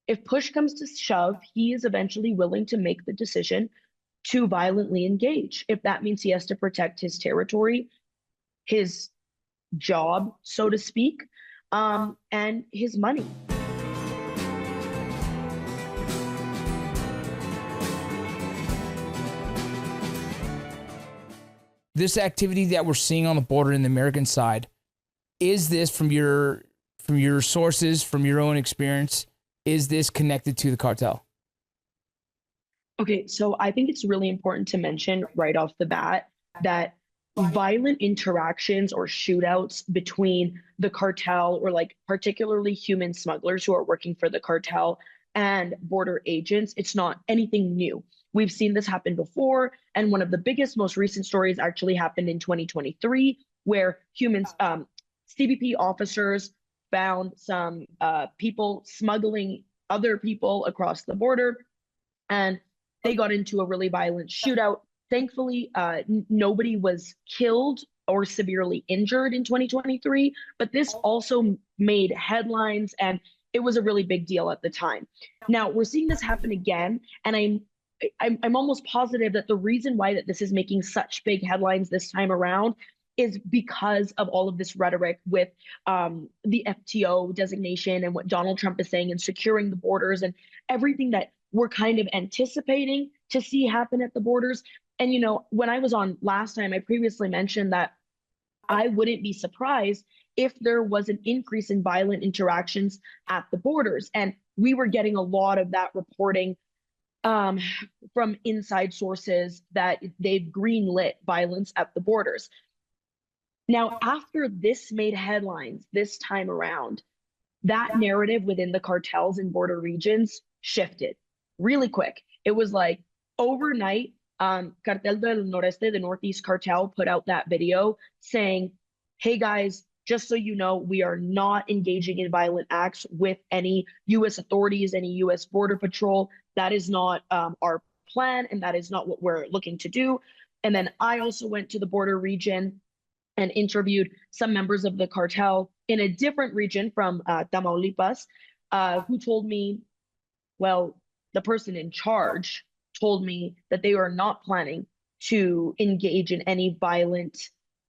If push comes to shove, he is eventually willing to make the decision to violently engage. If that means he has to protect his territory, his job, so to speak, and his money. This activity that we're seeing on the border in the American side, is this from your sources, from your own experience, is this connected to the cartel? Okay, so I think it's really important to mention right off the bat that violent interactions or shootouts between the cartel or like particularly human smugglers who are working for the cartel and border agents, it's not anything new. We've seen this happen before, and one of the biggest, most recent stories actually happened in 2023, where CBP officers found some people smuggling other people across the border, and they got into a really violent shootout. Thankfully, nobody was killed or severely injured in 2023, but this also made headlines and it was a really big deal at the time. Now we're seeing this happen again, and I'm almost positive that the reason why that this is making such big headlines this time around is because of all of this rhetoric with the FTO designation and what Donald Trump is saying and securing the borders and everything that we're kind of anticipating to see happen at the borders. And, you know, when I was on last time, I previously mentioned that I wouldn't be surprised if there was an increase in violent interactions at the borders. And we were getting a lot of that reporting from inside sources that they've greenlit violence at the borders. Now, after this made headlines this time around, that narrative within the cartels in border regions shifted really quick. It was like overnight, Cartel del Noreste, the Northeast cartel, put out that video saying, hey guys, just so you know, we are not engaging in violent acts with any US authorities, any US Border Patrol. That is not our plan, and that is not what we're looking to do. And then I also went to the border region and interviewed some members of the cartel in a different region from Tamaulipas, who told me, well, the person in charge told me that they are not planning to engage in any violent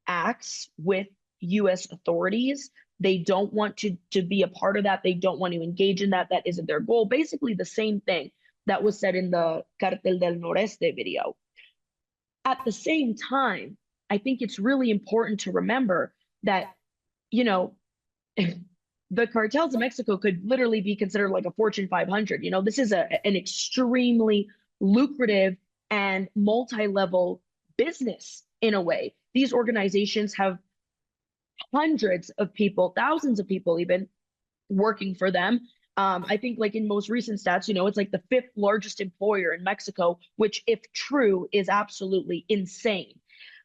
acts with US authorities. They don't want to be a part of that. They don't want to engage in that. That isn't their goal. Basically the same thing that was said in the Cartel del Noreste video. At the same time, I think it's really important to remember that, you know, the cartels in Mexico could literally be considered like a Fortune 500. You know, this is an extremely lucrative and multi-level business in a way. These organizations have hundreds of people, thousands of people even working for them. I think like in most recent stats, you know, it's like the fifth largest employer in Mexico, which if true is absolutely insane.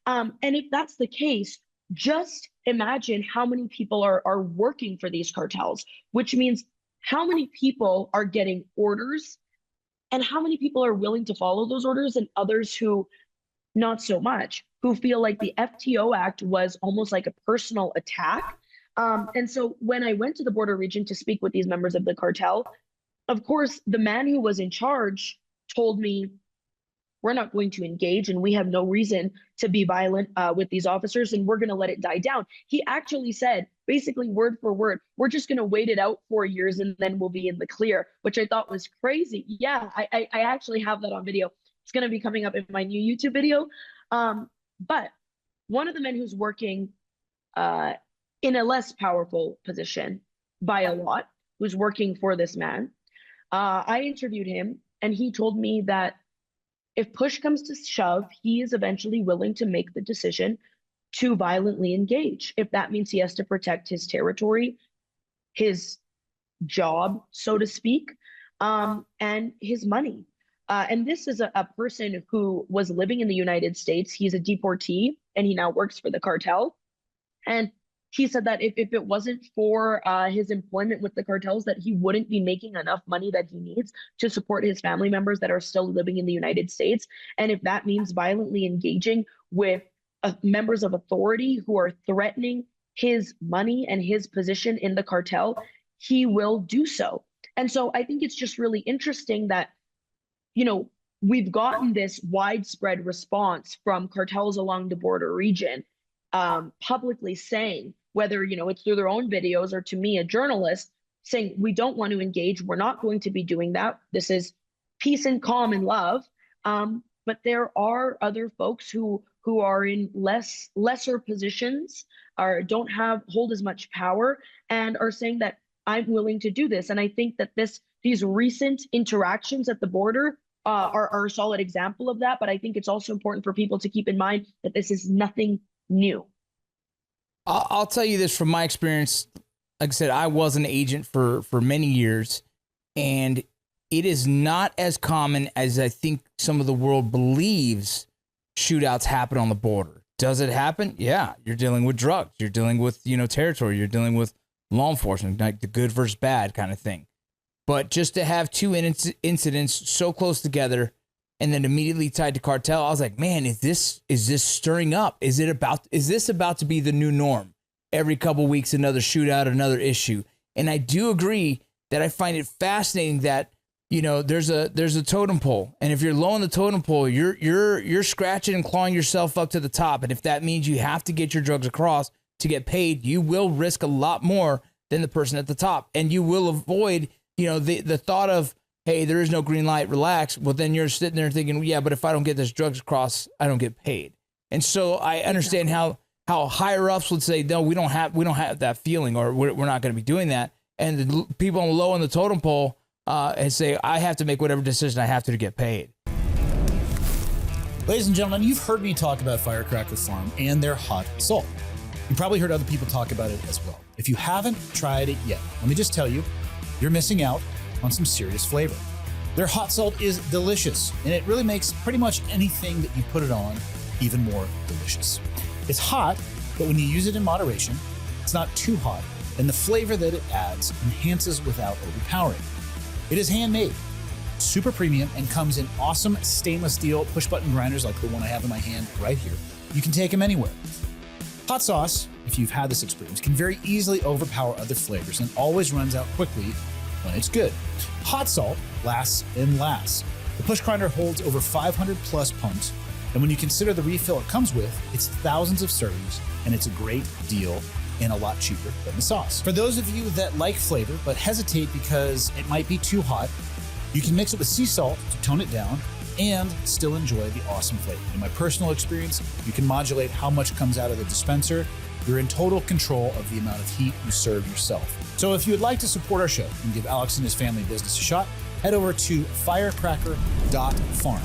And if that's the case, just imagine how many people are working for these cartels, which means how many people are getting orders and how many people are willing to follow those orders and others who not so much, who feel like the FTO Act was almost like a personal attack. And so when I went to the border region to speak with these members of the cartel, of course, the man who was in charge told me, we're not going to engage and we have no reason to be violent with these officers, and we're going to let it die down. He actually said, basically word for word, we're just going to wait it out 4 years and then we'll be in the clear, which I thought was crazy. Yeah, I actually have that on video. It's going to be coming up in my new YouTube video. But one of the men who's working in a less powerful position by a lot, who's working for this man, I interviewed him and he told me that if push comes to shove, he is eventually willing to make the decision to violently engage. If that means he has to protect his territory, his job, so to speak, and his money. And this is a person who was living in the United States. He's a deportee and he now works for the cartel. And he said that if it wasn't for his employment with the cartels, that he wouldn't be making enough money that he needs to support his family members that are still living in the United States. And if that means violently engaging with members of authority who are threatening his money and his position in the cartel, he will do so. And so I think it's just really interesting that, you know, we've gotten this widespread response from cartels along the border region, publicly saying, whether, you know, it's through their own videos or to me, a journalist, saying, we don't want to engage. We're not going to be doing that. This is peace and calm and love. But there are other folks who are in lesser positions, or don't hold as much power, and are saying that I'm willing to do this. And I think that these recent interactions at the border are a solid example of that. But I think it's also important for people to keep in mind that this is nothing new. I'll tell you this from my experience. Like I said, I was an agent for many years, and it is not as common as I think some of the world believes shootouts happen on the border. Does it happen? Yeah. You're dealing with drugs. You're dealing with, you know, territory. You're dealing with law enforcement, like the good versus bad kind of thing. But just to have two incidents so close together and then immediately tied to cartel, I was like, man, is this stirring up? Is this about to be the new norm? Every couple weeks, another shootout, another issue. And I do agree that I find it fascinating that, you know, there's a totem pole, and if you're low on the totem pole, you're scratching and clawing yourself up to the top. And if that means you have to get your drugs across to get paid, you will risk a lot more than the person at the top, and you will avoid, you know, the thought of, hey, there is no green light, relax. Well, then you're sitting there thinking, yeah, but if I don't get this drugs across, I don't get paid. And so I understand how higher ups would say, no, we don't have that feeling, or we're not going to be doing that. And the people low on the totem pole and say, I have to make whatever decision I have to get paid. Ladies and gentlemen, you've heard me talk about Firecracker Farm and their hot salt. You probably heard other people talk about it as well. If you haven't tried it yet, let me just tell you, you're missing out on some serious flavor. Their hot salt is delicious, and it really makes pretty much anything that you put it on even more delicious. It's hot, but when you use it in moderation, it's not too hot, and the flavor that it adds enhances without overpowering. It is handmade, super premium, and comes in awesome stainless steel push-button grinders like the one I have in my hand right here. You can take them anywhere. Hot sauce, if you've had this experience, can very easily overpower other flavors and always runs out quickly when it's good. Hot salt lasts and lasts. The push grinder holds over 500 plus pumps, and when you consider the refill it comes with, it's thousands of servings, and it's a great deal and a lot cheaper than the sauce. For those of you that like flavor but hesitate because it might be too hot, you can mix it with sea salt to tone it down and still enjoy the awesome flavor. In my personal experience, you can modulate how much comes out of the dispenser. You're in total control of the amount of heat you serve yourself. So if you would like to support our show and give Alex and his family business a shot, head over to firecracker.farm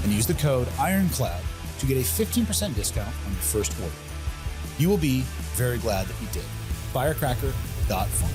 and use the code Ironclad to get a 15% discount on your first order. You will be very glad that you did. Firecracker.farm.